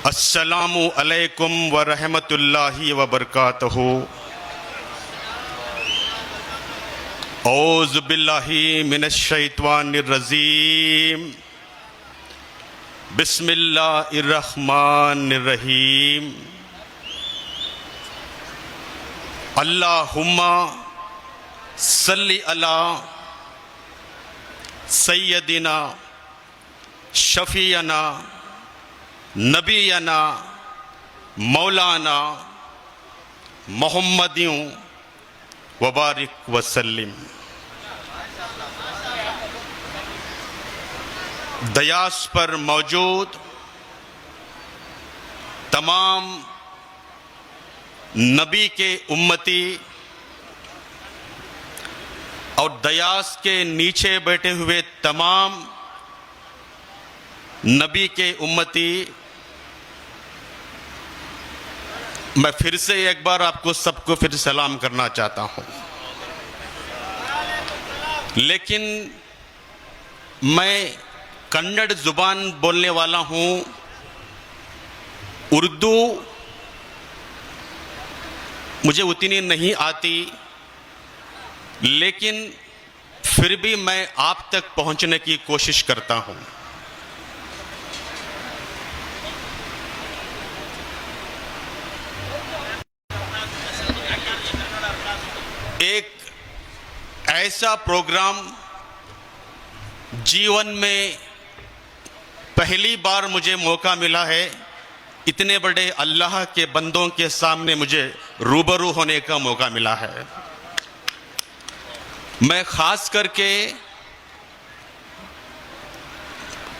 अस्सलामु अलैकुम व रहमतुल्लाहि व बरकातहू। औज़ु बिल्लाहि मिनश शैतानिर रजीम। बिस्मिल्लाहिर रहमानिर रहीम। अल्लाहुम्मा सल्लि अला सय्यदिना शफीअना नबीना मौलाना मोहम्मदियों वबारिक वसल्लिम। दयास पर मौजूद तमाम नबी के उम्मती और दयास के नीचे बैठे हुए तमाम नबी के उम्मती, मैं फिर से एक बार आपको सबको फिर सलाम करना चाहता हूं। लेकिन मैं कन्नड़ जुबान बोलने वाला हूं, उर्दू मुझे उतनी नहीं आती, लेकिन फिर भी मैं आप तक पहुंचने की कोशिश करता हूं। एक ऐसा प्रोग्राम जीवन में पहली बार मुझे मौका मिला है, इतने बड़े अल्लाह के बंदों के सामने मुझे रूबरू होने का मौका मिला है। मैं खास करके,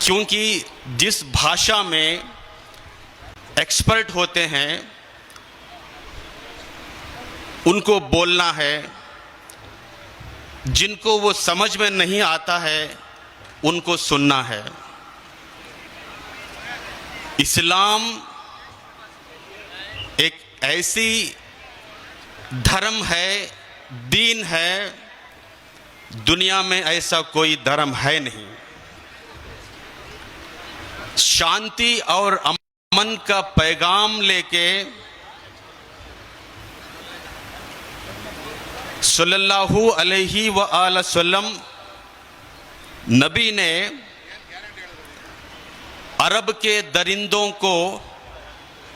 क्योंकि जिस भाषा में एक्सपर्ट होते हैं उनको बोलना है, जिनको वो समझ में नहीं आता है उनको सुनना है। इस्लाम एक ऐसी धर्म है, दीन है, दुनिया में ऐसा कोई धर्म है नहीं। शांति और अमन का पैगाम लेके सल्लल्लाहु अलैहि व आला वसल्लम नबी ने अरब के दरिंदों को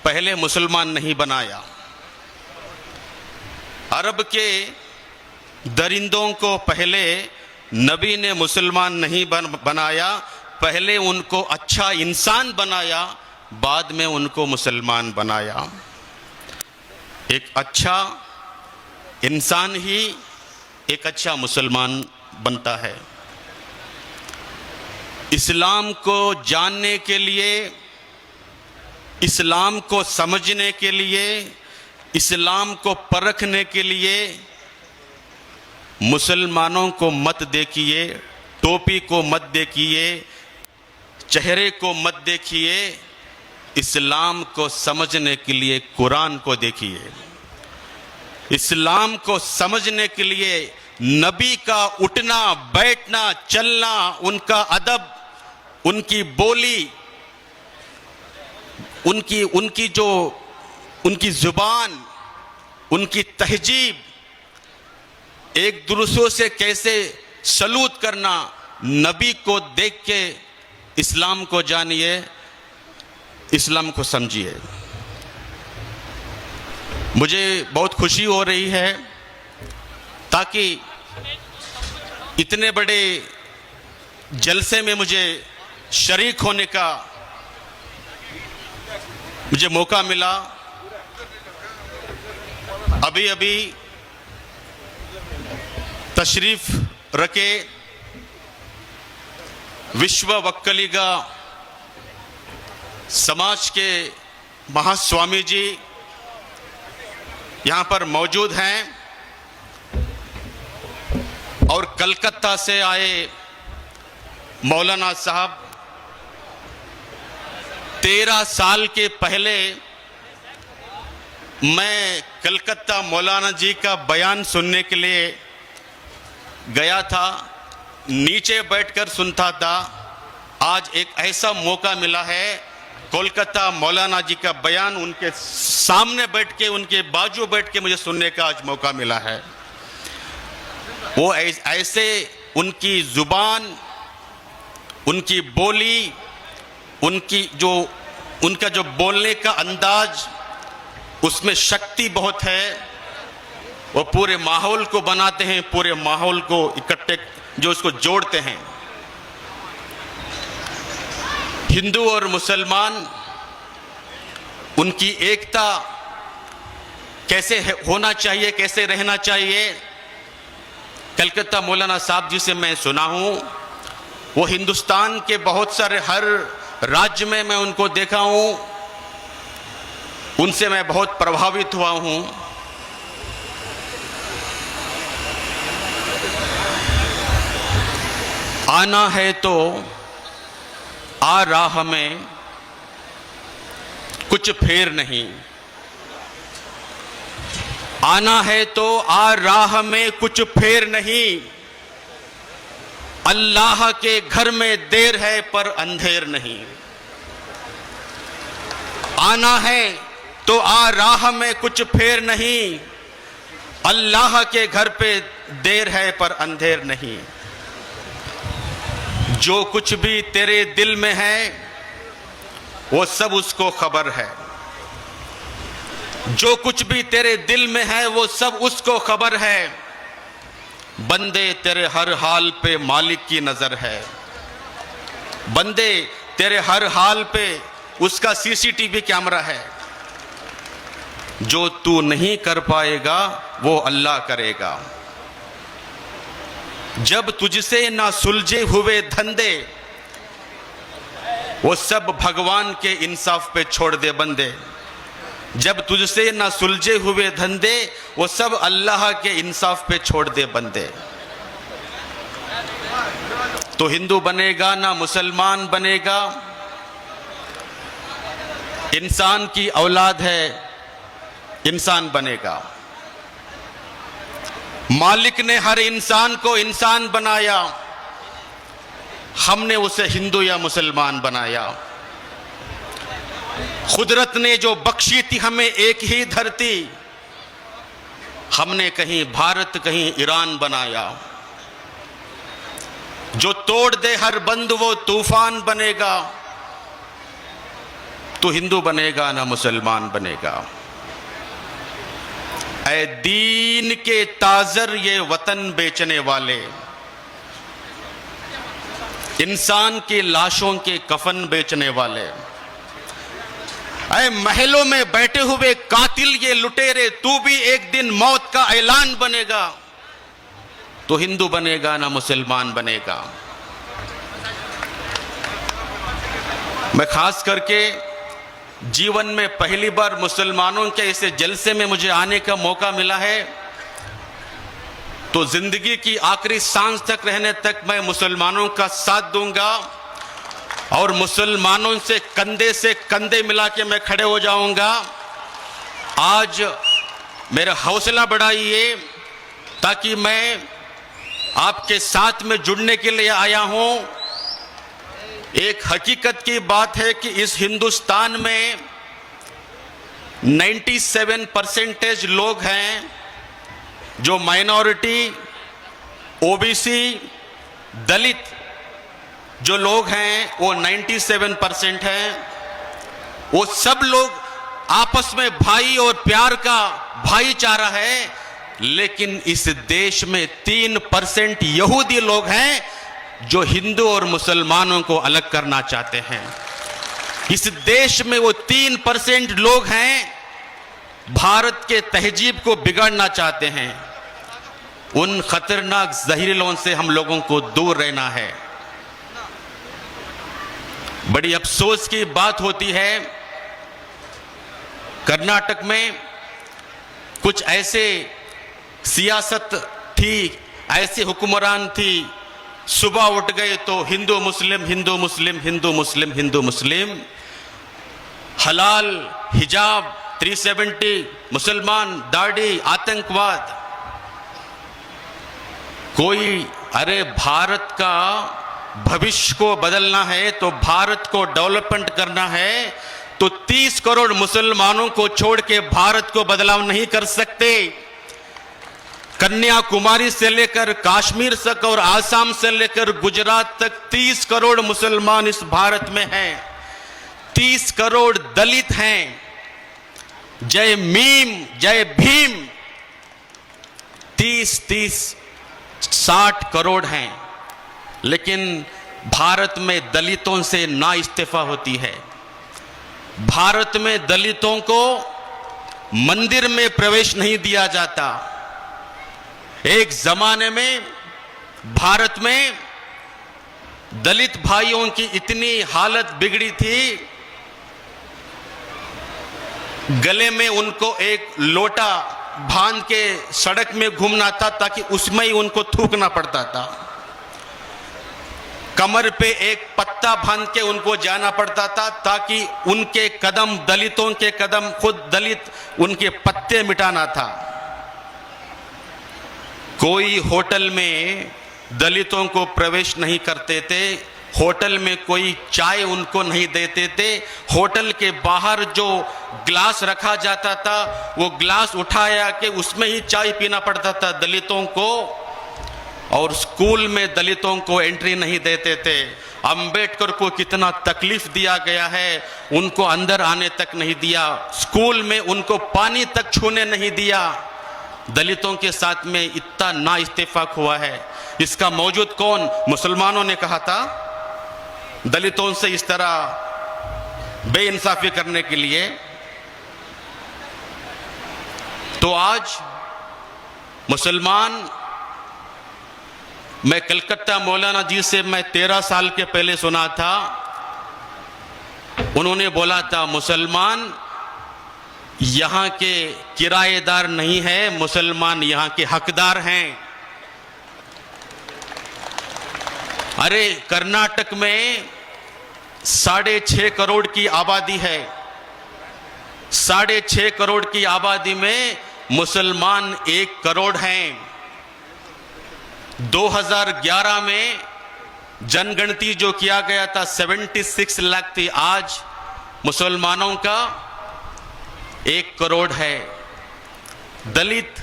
पहले मुसलमान नहीं बनाया। अरब के दरिंदों को पहले नबी ने मुसलमान नहीं बनाया, पहले उनको अच्छा इंसान बनाया, बाद में उनको मुसलमान बनाया। एक अच्छा इंसान ही एक अच्छा मुसलमान बनता है। इस्लाम को जानने के लिए, इस्लाम को समझने के लिए, इस्लाम को परखने के लिए मुसलमानों को मत देखिए, टोपी को मत देखिए, चेहरे को मत देखिए। इस्लाम को समझने के लिए कुरान को देखिए। इस्लाम को समझने के लिए नबी का उठना बैठना चलना, उनका अदब, उनकी बोली, उनकी जुबान, उनकी तहजीब, एक दूसरों से कैसे सलूट करना, नबी को देख के इस्लाम को जानिए, इस्लाम को समझिए। मुझे बहुत खुशी हो रही है ताकि इतने बड़े जलसे में मुझे शरीक होने का मुझे मौका मिला। अभी अभी तशरीफ रखे विश्व वक्कलिगा समाज के महास्वामी जी यहाँ पर मौजूद हैं, और कलकत्ता से आए मौलाना साहब 13 साल के पहले मैं कलकत्ता मौलाना जी का बयान सुनने के लिए गया था, नीचे बैठकर सुनता था। आज एक ऐसा मौका मिला है कोलकाता मौलाना जी का बयान उनके सामने बैठ के, उनके बाजू बैठ के मुझे सुनने का आज मौका मिला है। वो ऐसे उनकी जुबान, उनकी बोली, उनका जो बोलने का अंदाज, उसमें शक्ति बहुत है। वो पूरे माहौल को बनाते हैं, पूरे माहौल को इकट्ठे, जो उसको जोड़ते हैं। हिंदू और मुसलमान, उनकी एकता कैसे होना चाहिए, कैसे रहना चाहिए, कलकत्ता मौलाना साहब जी से मैं सुना हूं। वो हिंदुस्तान के बहुत सारे हर राज्य में मैं उनको देखा हूं, उनसे मैं बहुत प्रभावित हुआ हूं। आना है तो आ राह में कुछ फेर नहीं, आना है तो आ राह में कुछ फेर नहीं, अल्लाह के घर में देर है पर अंधेर नहीं। आना है तो आ राह में कुछ फेर नहीं, अल्लाह के घर पे देर है पर अंधेर नहीं। जो कुछ भी तेरे दिल में है वो सब उसको खबर है, जो कुछ भी तेरे दिल में है वो सब उसको खबर है। बंदे तेरे हर हाल पे मालिक की नजर है, बंदे तेरे हर हाल पे उसका सीसीटीवी कैमरा है। जो तू नहीं कर पाएगा वो अल्लाह करेगा। जब तुझसे ना सुलझे हुए धंधे वो सब भगवान के इंसाफ पे छोड़ दे बंदे। जब तुझसे ना सुलझे हुए धंधे वो सब अल्लाह के इंसाफ पे छोड़ दे बंदे। तो हिंदू बनेगा ना मुसलमान बनेगा, इंसान की औलाद है, इंसान बनेगा। मालिक ने हर इंसान को इंसान बनाया, हमने उसे हिंदू या मुसलमान बनाया। कुदरत ने जो बख्शी थी हमें एक ही धरती, हमने कहीं भारत कहीं ईरान बनाया। जो तोड़ दे हर बंद वो तूफान बनेगा। तो हिंदू बनेगा ना मुसलमान बनेगा। ऐ दीन के ताजर ये वतन बेचने वाले, इंसान की लाशों के कफन बेचने वाले, ऐ महलों में बैठे हुए कातिल ये लुटेरे, तू भी एक दिन मौत का ऐलान बनेगा। तो हिंदू बनेगा ना मुसलमान बनेगा। मैं खास करके जीवन में पहली बार मुसलमानों के ऐसे जलसे में मुझे आने का मौका मिला है, तो जिंदगी की आखिरी सांस तक रहने तक मैं मुसलमानों का साथ दूंगा और मुसलमानों से कंधे मिला के मैं खड़े हो जाऊंगा। आज मेरा हौसला बढ़ाइए ताकि मैं आपके साथ में जुड़ने के लिए आया हूं। एक हकीकत की बात है कि इस हिंदुस्तान में 97% लोग हैं जो माइनॉरिटी, ओबीसी, दलित जो लोग हैं वो 97% हैं। वो सब लोग आपस में भाई और प्यार का भाईचारा है, लेकिन इस देश में 3% यहूदी लोग हैं जो हिंदू और मुसलमानों को अलग करना चाहते हैं। इस देश में वो 3% लोग हैं भारत के तहजीब को बिगाड़ना चाहते हैं। उन खतरनाक जहरीलों से हम लोगों को दूर रहना है। बड़ी अफसोस की बात होती है, कर्नाटक में कुछ ऐसे सियासत थी, ऐसे हुक्मरान थी, सुबह उठ गए तो हिंदू मुस्लिम हिंदू मुस्लिम हिंदू मुस्लिम हिंदू मुस्लिम, हलाल, हिजाब, 370, मुसलमान, दाढ़ी, आतंकवाद। कोई अरे भारत का भविष्य को बदलना है, तो भारत को डेवलपमेंट करना है, तो 30 करोड़ मुसलमानों को छोड़ के भारत को बदलाव नहीं कर सकते। कन्याकुमारी से लेकर कश्मीर तक और आसाम से लेकर गुजरात तक 30 करोड़ मुसलमान इस भारत में हैं। 30 करोड़ दलित हैं। जय मीम जय भीम 60 करोड़ हैं। लेकिन भारत में दलितों से ना इस्तीफा होती है। भारत में दलितों को मंदिर में प्रवेश नहीं दिया जाता। एक जमाने में भारत में दलित भाइयों की इतनी हालत बिगड़ी थी, गले में उनको एक लोटा बांध के सड़क में घूमना था ताकि उसमें ही उनको थूकना पड़ता था। कमर पे एक पत्ता बांध के उनको जाना पड़ता था ताकि उनके कदम, दलितों के कदम, खुद दलित उनके पत्ते मिटाना था। कोई होटल में दलितों को प्रवेश नहीं करते थे। होटल में कोई चाय उनको नहीं देते थे। होटल के बाहर जो ग्लास रखा जाता था वो ग्लास उठाया कि उसमें ही चाय पीना पड़ता था दलितों को। और स्कूल में दलितों को एंट्री नहीं देते थे। अंबेडकर को कितना तकलीफ दिया गया है, उनको अंदर आने तक नहीं दिया। स्कूल में उनको पानी तक छूने नहीं दिया। दलितों के साथ में इतना ना इत्तेफाक हुआ है। इसका मौजूद कौन? मुसलमानों ने कहा था दलितों से इस तरह बेइंसाफी करने के लिए। तो आज मुसलमान, मैं कलकत्ता मौलाना जी से मैं 13 साल के पहले सुना था, उन्होंने बोला था मुसलमान यहां के किराएदार नहीं है, मुसलमान यहां के हकदार हैं। अरे कर्नाटक में 6.5 करोड़ की आबादी है। 6.5 करोड़ की आबादी में मुसलमान 1 करोड़ हैं। 2011 में जनगणति जो किया गया था 76 लाख थी, आज मुसलमानों का 1 करोड़ है। दलित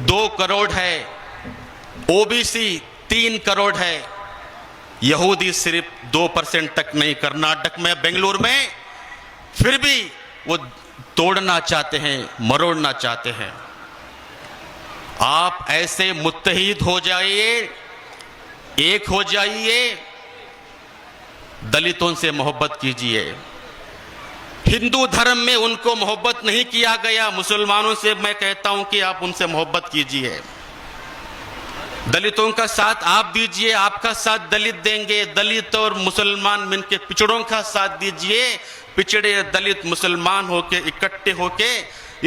2 करोड़ है। ओबीसी 3 करोड़ है। यहूदी सिर्फ 2% तक नहीं। कर्नाटक में, बेंगलुरु में फिर भी वो तोड़ना चाहते हैं, मरोड़ना चाहते हैं। आप ऐसे मुत्तहिद हो जाइए, एक हो जाइए, दलितों से मोहब्बत कीजिए। हिंदू धर्म में उनको मोहब्बत नहीं किया गया, मुसलमानों से मैं कहता हूं कि आप उनसे मोहब्बत कीजिए। दलितों का साथ आप दीजिए, आपका साथ दलित देंगे। दलित और मुसलमान मिलकर पिछड़ों का साथ दीजिए। पिछड़े दलित मुसलमान होके इकट्ठे होके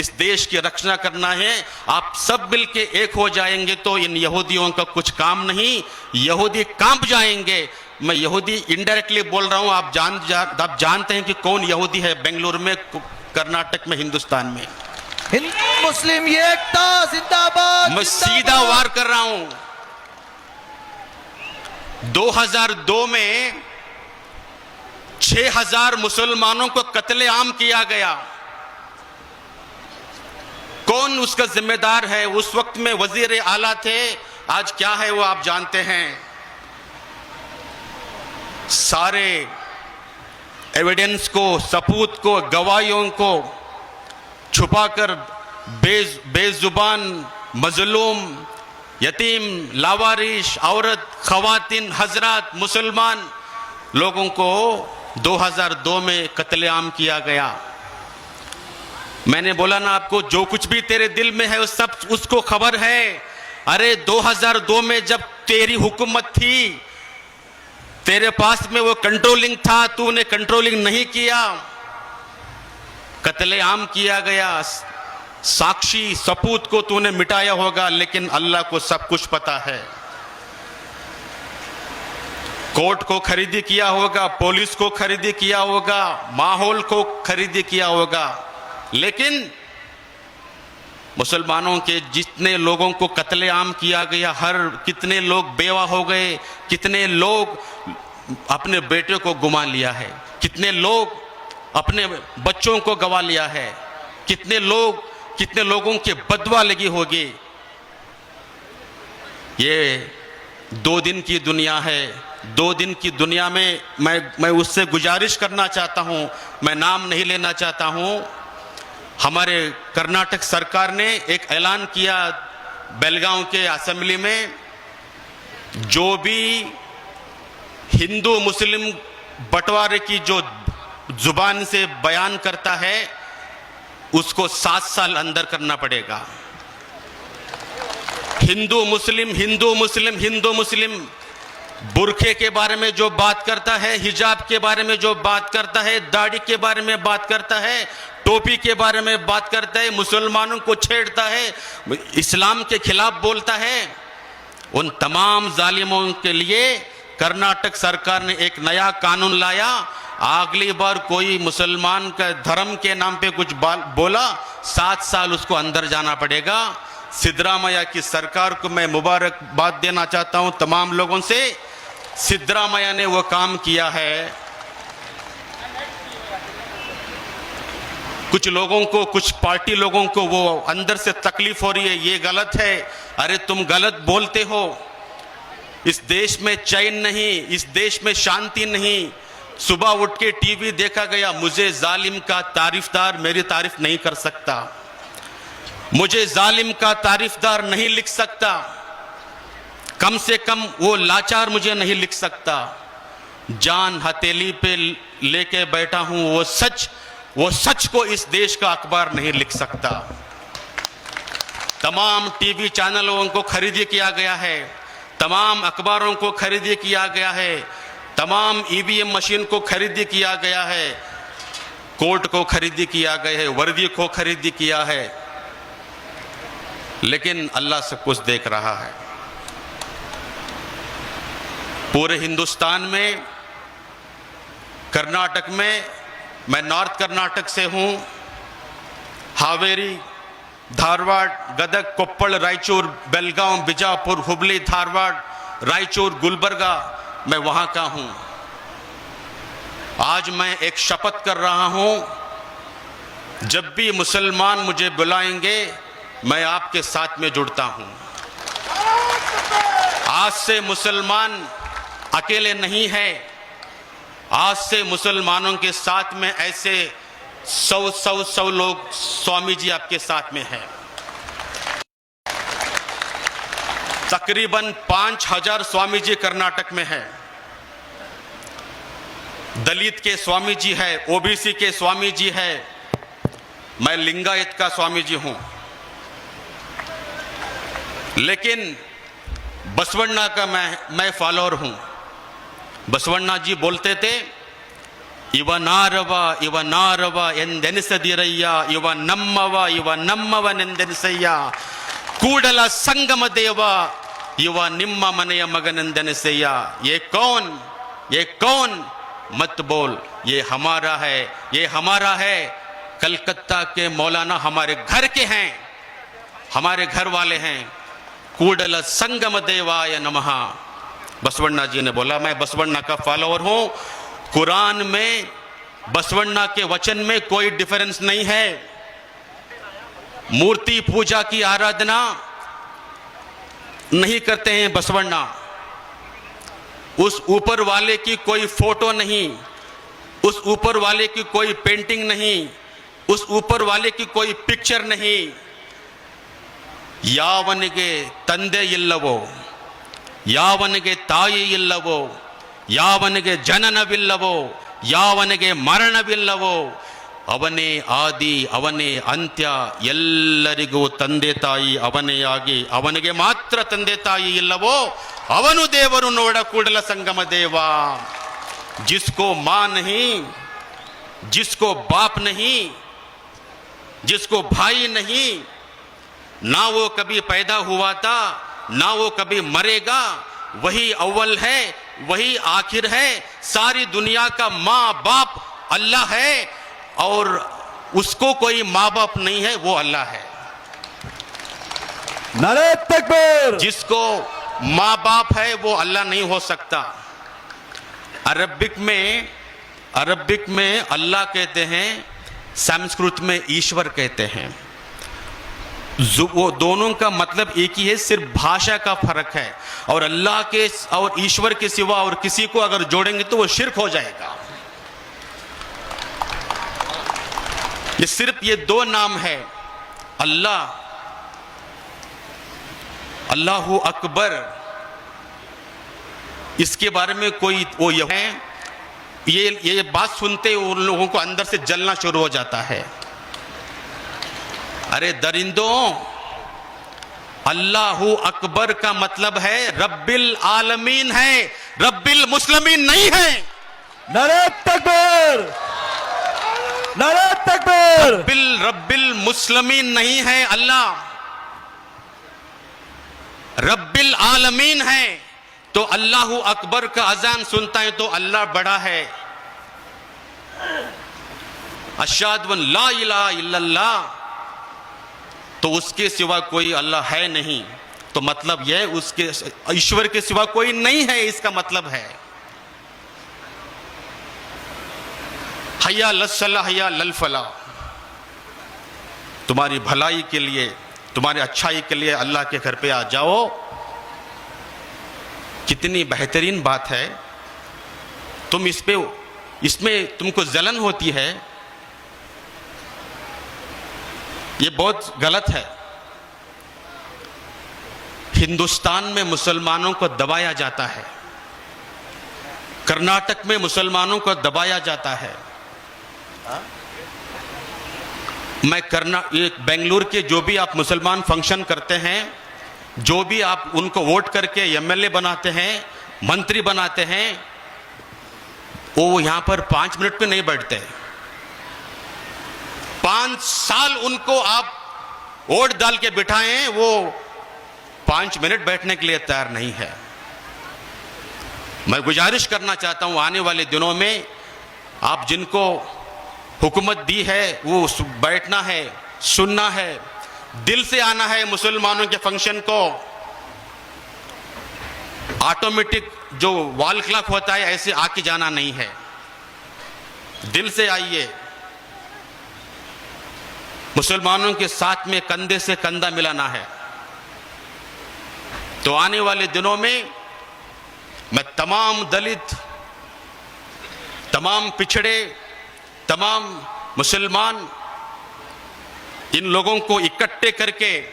इस देश की रक्षा करना है। आप सब मिलके एक हो जाएंगे तो इन यहूदियों का कुछ काम नहीं, यहूदी कांप जाएंगे। मैं यहूदी इनडायरेक्टली बोल रहा हूं, आप जानते हैं कि कौन यहूदी है बेंगलुरु में, कर्नाटक में, हिंदुस्तान में। हिंदू मुस्लिम एकता जिंदाबाद। मैं सीधा वार कर रहा हूं। 2002 में 6000 मुसलमानों को कत्लेआम किया गया। कौन उसका जिम्मेदार है? उस वक्त में वजीर आला थे, आज क्या है वो आप जानते हैं। सारे एविडेंस को, सबूत को, गवाहियों को छुपाकर बेजुबान, मजलूम, यतीम, लावारिश, औरत, खवातीन, हजरात, मुसलमान लोगों को 2002 में कत्लेआम किया गया। मैंने बोला ना आपको, जो कुछ भी तेरे दिल में है वो सब उसको खबर है। अरे 2002 में जब तेरी हुकूमत थी, तेरे पास में वो कंट्रोलिंग था, तूने कंट्रोलिंग नहीं किया, कत्लेआम किया गया। साक्षी सबूत को तूने मिटाया होगा, लेकिन अल्लाह को सब कुछ पता है। कोर्ट को खरीदी किया होगा, पुलिस को खरीदी किया होगा, माहौल को खरीदी किया होगा, लेकिन मुसलमानों के जितने लोगों को कत्लेआम किया गया, कितने लोग बेवा हो गए, कितने लोग अपने बेटे को गुमा लिया है, कितने लोग अपने बच्चों को गवा लिया है, कितने लोगों के बदवा लगी होगी। ये 2 दिन की दुनिया है। 2 दिन की दुनिया में मैं उससे गुजारिश करना चाहता हूं, मैं नाम नहीं लेना चाहता हूं। हमारे कर्नाटक सरकार ने एक ऐलान किया बेलगांव के असेंबली में, जो भी हिंदू मुस्लिम बंटवारे की जो जुबान से बयान करता है उसको 7 साल अंदर करना पड़ेगा। हिंदू मुस्लिम हिंदू मुस्लिम हिंदू मुस्लिम, बुरखे के बारे में जो बात करता है, हिजाब के बारे में जो बात करता है, दाढ़ी के बारे में बात करता है, टोपी के बारे में बात करता है, मुसलमानों को छेड़ता है, इस्लाम के खिलाफ बोलता है, उन तमाम जालिमों के लिए कर्नाटक सरकार ने एक नया कानून लाया। अगली बार कोई मुसलमान का धर्म के नाम पे कुछ बोला, 7 साल उसको अंदर जाना पड़ेगा। सिद्धरामैया की सरकार को मैं मुबारकबाद देना चाहता हूं तमाम लोगों से। सिद्धरामैया ने वो काम किया है। कुछ लोगों को, कुछ पार्टी लोगों को वो अंदर से तकलीफ हो रही है, ये गलत है, अरे तुम गलत बोलते हो, इस देश में चैन नहीं, इस देश में शांति नहीं। सुबह उठ के टीवी देखा गया, मुझे जालिम का तारीफदार मेरी तारीफ नहीं कर सकता, मुझे जालिम का तारीफदार नहीं लिख सकता, कम से कम वो लाचार मुझे नहीं लिख सकता। जान हथेली पे लेके बैठा हूं, वो सच को इस देश का अखबार नहीं लिख सकता। तमाम टीवी चैनलों को खरीदी किया गया है, तमाम अखबारों को खरीदी किया गया है, तमाम ईवीएम मशीन को खरीदी किया गया है, कोर्ट को खरीदी किया गया है, वर्दी को खरीदी किया है, लेकिन अल्लाह सब कुछ देख रहा है। पूरे हिंदुस्तान में, कर्नाटक में, मैं नॉर्थ कर्नाटक से हूं, हावेरी, धारवाड़, गदग, कोप्पल, रायचूर, बेलगांव, बिजापुर, हुबली, धारवाड़, रायचूर, गुलबर्गा, मैं वहां का हूं। आज मैं एक शपथ कर रहा हूं, जब भी मुसलमान मुझे बुलाएंगे मैं आपके साथ में जुड़ता हूं। आज से मुसलमान अकेले नहीं है, आज से मुसलमानों के साथ में ऐसे 100 लोग स्वामी जी आपके साथ में हैं। तकरीबन 5000 स्वामी जी कर्नाटक में है। दलित के स्वामी जी है, ओबीसी के स्वामी जी है, मैं लिंगायत का स्वामी जी हूं। लेकिन बसवण्णा का मैं फॉलोअर हूं। बसवण्णा जी बोलते थे, इव नारव ಎಂದೆನಿಸದಿರಯ್ಯ, ಇವ ನಮ್ಮವನೆಂದೆನಿಸಯ್ಯ, ಕೂಡಲ ಸಂಗಮ ದೇವ, ಇವ ನಿಮ್ಮ ಮನೆಯ ಮಗನೆಂದೆನಿಸಯ್ಯ। ये कौन मत बोल, ये हमारा है। कलकत्ता के मौलाना हमारे घर के हैं, हमारे घर वाले हैं। कूडल संगम देवाय नमः, बसवण्णा जी ने बोला। मैं बसवण्णा का फॉलोअर हूं। कुरान में बसवण्णा के वचन में कोई डिफरेंस नहीं है। मूर्ति पूजा की आराधना नहीं करते हैं बसवण्णा। उस ऊपर वाले की कोई फोटो नहीं, उस ऊपर वाले की कोई पेंटिंग नहीं, उस ऊपर वाले की कोई पिक्चर नहीं। ಯಾವನಿಗೆ ತಂದೆ ಇಲ್ಲವೋ, ಯಾವನಿಗೆ ತಾಯಿ ಇಲ್ಲವೋ, ಯಾವನಿಗೆ ಜನನವಿಲ್ಲವೋ, ಯಾವನಿಗೆ ಮರಣವಿಲ್ಲವೋ, ಅವನೇ ಆದಿ, ಅವನೇ ಅಂತ್ಯ, ಎಲ್ಲರಿಗೂ ತಂದೆ ತಾಯಿ ಅವನೇ ಆಗಿ ಅವನಿಗೆ ಮಾತ್ರ ತಂದೆ ತಾಯಿ ಇಲ್ಲವೋ ಅವನು ದೇವರು ನೋಡ ಕೂಡಲ ಸಂಗಮ ದೇವ। जिसको मां नहीं, जिसको बाप नहीं, जिसको भाई नहीं, ना वो कभी पैदा हुआ था, ना वो कभी मरेगा, वही अव्वल है, वही आखिर है। सारी दुनिया का माँ बाप अल्लाह है, और उसको कोई माँ बाप नहीं है, वो अल्लाह है। नारे तकबीर। जिसको माँ बाप है वो अल्लाह नहीं हो सकता। अरबिक में अल्लाह कहते हैं, संस्कृत में ईश्वर कहते हैं। वो दोनों का मतलब एक ही है, सिर्फ भाषा का फर्क है। और अल्लाह के और ईश्वर के सिवा और किसी को अगर जोड़ेंगे तो वो शिर्क हो जाएगा। ये सिर्फ ये दो नाम है, अल्लाह, अल्लाहु अकबर। इसके बारे में कोई वो ये बात सुनते ही उन लोगों को अंदर से जलना शुरू हो जाता है। अरे दरिंदों, अल्लाहु अकबर का मतलब है रब्बिल आलमीन है, रब्बिल मुस्लिमीन नहीं है। नारे तकबीर, नारे तकबीर। रब्बिल मुस्लिमीन नहीं है, अल्लाह रब्बिल आलमीन है। तो अल्लाहु अकबर का अजान सुनता है तो अल्लाह बड़ा है। अशहदु अन ला इलाहा इल्लल्लाह, तो उसके सिवा कोई अल्लाह है नहीं। तो मतलब यह उसके ईश्वर के सिवा कोई नहीं है, इसका मतलब है। हय्या लस्सलाह हय्या लल फलाह, तुम्हारी भलाई के लिए, तुम्हारी अच्छाई के लिए अल्लाह के घर पे आ जाओ। कितनी बेहतरीन बात है। तुम इसमें तुमको जलन होती है, ये बहुत गलत है। हिंदुस्तान में मुसलमानों को दबाया जाता है, कर्नाटक में मुसलमानों को दबाया जाता है। बेंगलुरु के जो भी आप मुसलमान फंक्शन करते हैं, जो भी आप उनको वोट करके एमएलए बनाते हैं, मंत्री बनाते हैं, वो यहां पर 5 मिनट में नहीं बैठते। 5 साल उनको आप वोट डाल के बिठाएं, वो 5 मिनट बैठने के लिए तैयार नहीं है। मैं गुजारिश करना चाहता हूं, आने वाले दिनों में आप जिनको हुकूमत दी है वो बैठना है, सुनना है, दिल से आना है। मुसलमानों के फंक्शन को ऑटोमेटिक जो वॉल क्लॉक होता है ऐसे आके जाना नहीं है, दिल से आइए। मुसलमानों के साथ में कंधे से कंधा मिलाना है। तो आने वाले दिनों में मैं तमाम दलित, तमाम पिछड़े, तमाम मुसलमान, इन लोगों को इकट्ठे करके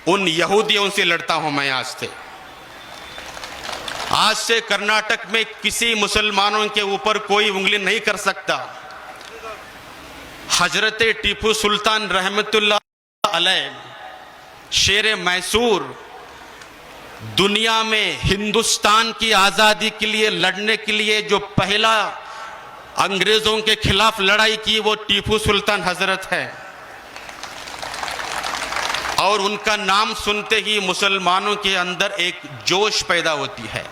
उन यहूदियों से लड़ता हूं मैं आज से कर्नाटक में किसी मुसलमानों के ऊपर कोई उंगली नहीं कर सकता। हजरत टीपू सुल्तान रहमतुल्लाह अलैह, शेर मैसूर, दुनिया में हिंदुस्तान की आजादी के लिए लड़ने के लिए जो पहला अंग्रेजों के खिलाफ लड़ाई की वो टीपू सुल्तान हजरत है। और उनका नाम सुनते ही मुसलमानों के अंदर एक जोश पैदा होती है।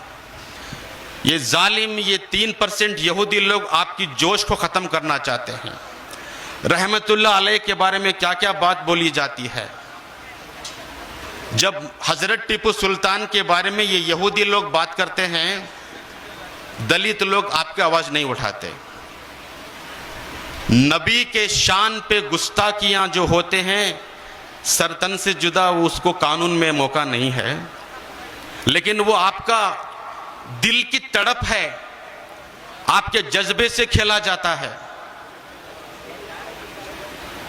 ये जालिम, ये 3% यहूदी लोग आपकी जोश को खत्म करना चाहते हैं। रहमतुल्लाह अलैह के बारे में क्या क्या बात बोली जाती है। जब हजरत टीपू सुल्तान के बारे में ये यहूदी लोग बात करते हैं, दलित लोग आपकी आवाज नहीं उठाते। नबी के शान पे गुस्ताखियां जो होते हैं, सरतन से जुदा उसको कानून में मौका नहीं है, लेकिन वो आपका दिल की तड़प है, आपके जज्बे से खेला जाता है।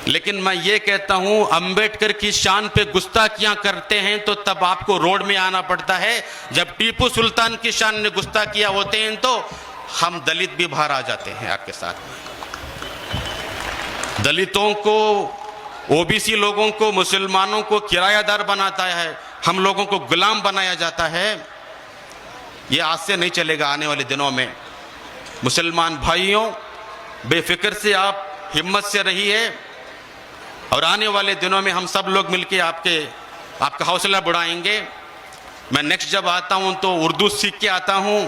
लेकिन मैं ये कहता हूं, अंबेडकर की शान पे गुस्ताखियां करते हैं तो तब आपको रोड में आना पड़ता है। जब टीपू सुल्तान की शान में गुस्ताखियां होते हैं तो हम दलित भी बाहर आ जाते हैं आपके साथ में। दलितों को, ओबीसी लोगों को, मुसलमानों को किरायादार बनाता है, हम लोगों को गुलाम बनाया जाता है। ये आज से नहीं चलेगा, आने वाले दिनों में। मुसलमान भाइयों, बेफिक्र से आप हिम्मत से रहिए और आने वाले दिनों में हम सब लोग मिलके आपका हौसला बढ़ाएंगे। मैं नेक्स्ट जब आता हूं तो उर्दू सीख के आता हूं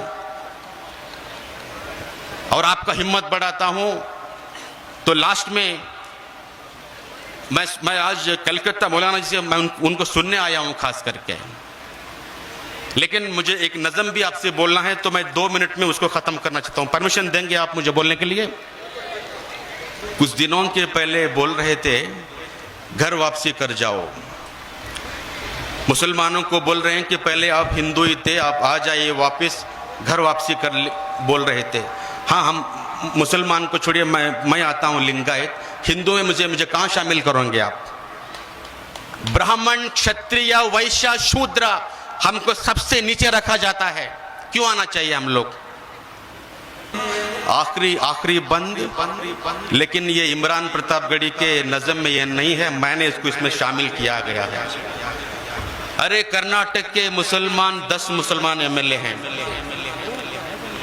और आपका हिम्मत बढ़ाता हूं। तो लास्ट में मैं आज कलकत्ता मौलाना जी से मैं उनको सुनने आया हूं खास करके, लेकिन मुझे एक नज़म भी आपसे बोलना है, तो मैं 2 मिनट में उसको ख़त्म करना चाहता हूं। परमिशन देंगे आप मुझे बोलने के लिए? कुछ दिनों के पहले बोल रहे थे घर वापसी कर जाओ, मुसलमानों को बोल रहे हैं कि पहले आप हिंदू ही थे, आप आ जाइए वापस, घर वापसी बोल रहे थे। हाँ, हम मुसलमान को छोड़िए, मैं आता हूँ लिंगायत, हिंदू में मुझे कहाँ शामिल करोगे आप? ब्राह्मण, क्षत्रिय, वैश्य, शूद्र, हमको सबसे नीचे रखा जाता है, क्यों आना चाहिए हम लोग? आखिरी बंद। लेकिन ये इमरान प्रतापगढ़ी के नज़म में ये नहीं है, मैंने इसमें शामिल किया गया है। अरे कर्नाटक के मुसलमान 10 मुसलमान एमएलए हैं,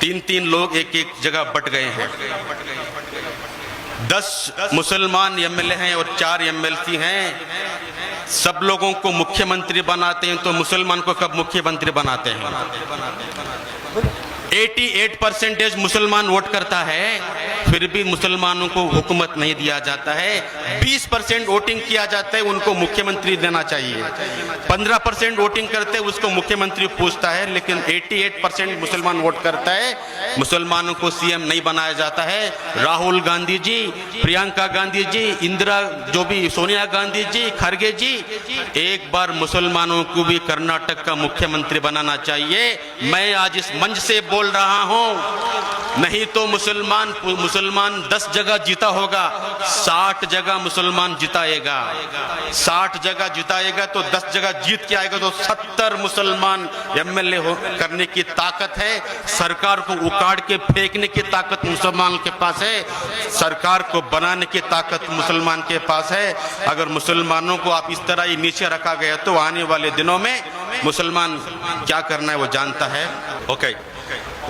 3 लोग एक जगह बट गए हैं। 10 मुसलमान एमएलए हैं और 4 एमएलसी हैं। सब लोगों को मुख्यमंत्री बनाते हैं, तो मुसलमान को कब मुख्यमंत्री बनाते हैं? 88% मुसलमान वोट करता है, फिर भी मुसलमानों को हुकूमत नहीं दिया जाता है। 20% वोटिंग किया जाता है, उनको मुख्यमंत्री देना चाहिए। 15% वोटिंग करते हैं, उसको मुख्यमंत्री पूछता है, लेकिन 88% मुसलमान वोट करता है, मुसलमानों को सीएम नहीं बनाया जाता है। राहुल गांधी जी, प्रियंका गांधी जी, इंदिरा, जो भी सोनिया गांधी जी, खरगे जी, एक बार मुसलमानों को भी कर्नाटक का मुख्यमंत्री बनाना चाहिए। मैं आज इस मंच से बोल रहा हूं, नहीं तो मुसलमान 10 जगह जीता होगा, 60 जगह मुसलमान जिताएगा। 60 जगह जिताएगा तो 10 जगह जीत के आएगा, तो 70 मुसलमान एमएलए करने की ताकत है। सरकार को उखाड़ के फेंकने की ताकत मुसलमान के पास है, सरकार को बनाने की ताकत मुसलमान के पास है। अगर मुसलमानों को आप इस तरह ही नीचे रखा गया तो आने वाले दिनों में मुसलमान क्या करना है वो जानता है। ओके,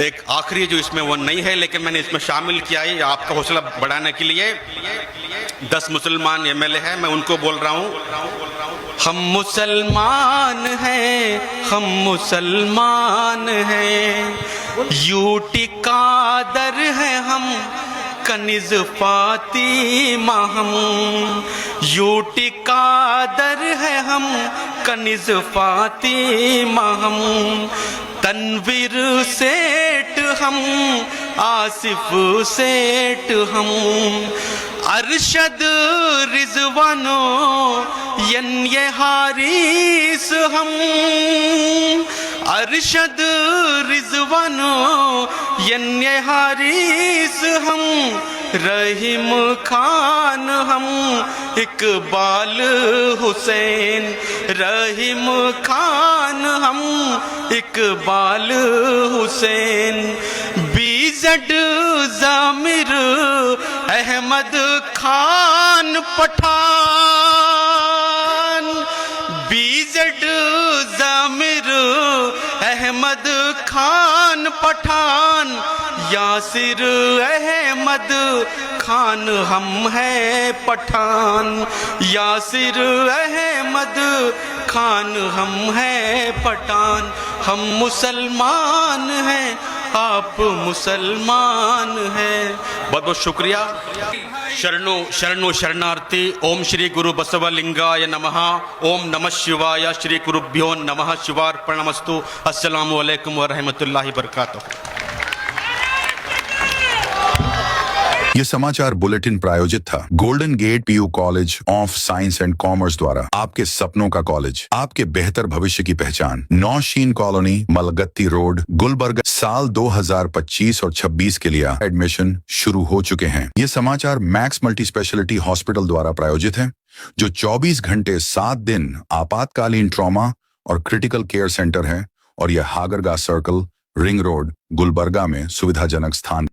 एक आखिरी जो इसमें वो नहीं है, लेकिन मैंने इसमें शामिल किया है आपका हौसला बढ़ाने के लिए। 10 मुसलमान एमएलए हैं, मैं उनको बोल रहा हूं, हम मुसलमान हैं, हम मुसलमान हैं, यूटी कादर है हम, कनिज फातिमा हम, यूटी कादर है हम, कनिज फातिमा हम, तनवीर सेठ हम, आसिफ सेठ हम, अरशद रिजवानो ये हारिस हम, अरशद रिजवानो ये हारिस हम, रहीम खान हम, इकबाल हुसैन, रहीम खान हम, इकबाल हुसैन, बीजड जामिर अहमद खान पठान, बीजड जामिर अहमद खान पठान, यासिर अहमद खान हम हैं पठान, यासिर अहमद खान हम हैं पठान। हम मुसलमान हैं, आप मुसलमान हैं। बहुत बहुत शुक्रिया। शरणो शरणो शरणार्थी। ओम श्री गुरु बसवलिंगाय नमः। ओम नमः शिवाय। श्री गुरुभ्यो नमः। शिवार्पणमस्तु। अस्सलामु अलैकुम व रहमतुल्लाहि व बरकातुहू। ये समाचार बुलेटिन प्रायोजित था Golden Gate PU College of Science and Commerce द्वारा। आपके सपनों का कॉलेज, आपके बेहतर भविष्य की पहचान। Nausheen colony, Malgatti road, Gulbarga. साल 2025 और 26 के लिए एडमिशन शुरू हो चुके हैं। ये समाचार मैक्स मल्टी स्पेशलिटी हॉस्पिटल द्वारा प्रायोजित है, जो 24 घंटे 7 दिन आपातकालीन ट्रॉमा और क्रिटिकल केयर सेंटर है, और यह Hagarga circle, ring road, Gulbarga में सुविधाजनक स्थान